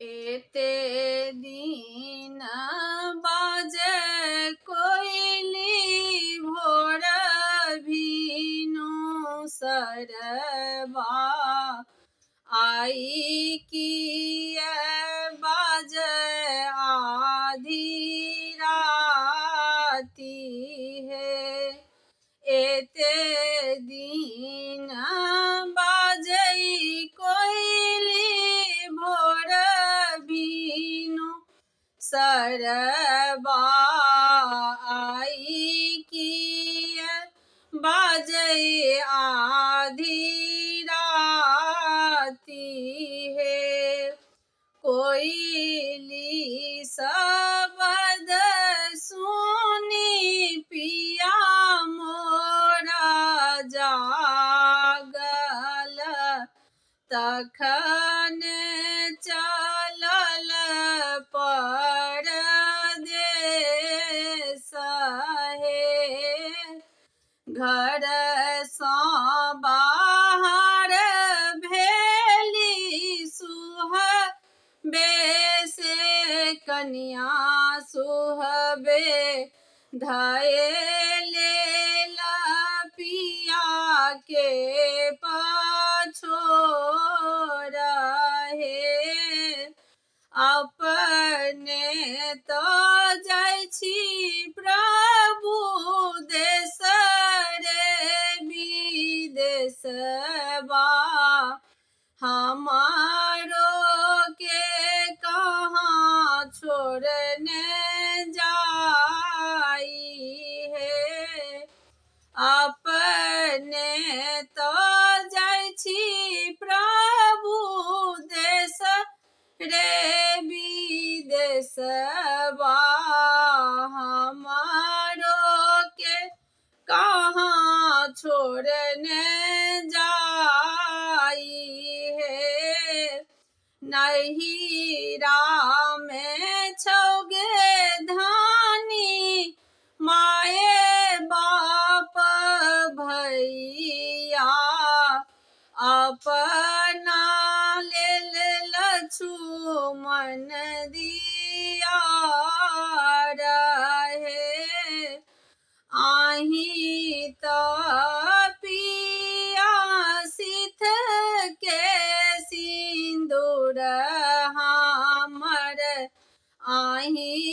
एते दिन बाजे कोइली भोर भीनु सरबा आई किए बाजे आधी राती है। एते दिन बाजई कोइली भोर भीनु सरबा आई किए बाजई आधी राती है। कोइली शब्द सुनी पिया मोरा जागल तखन चलल परदेस हे। घर सँ बाहर भेली सुहबे से कनिया सुहबे धएले पिया के पछोर हे। अपने तो जाइ छी प्रभु देश रे विदेशबा हमारो के कहाँ छोड़ने जाई है। अपने तो जाइ छी प्रभु देश रे विदेशबा हमारो के कहाँ छोड़ने जाई है। नहिरा में छौगे धानी माए बाप भैया अपना लेल लछुमन दिया रहे। आही तो पिया सिथ के सिंदूर हमर आही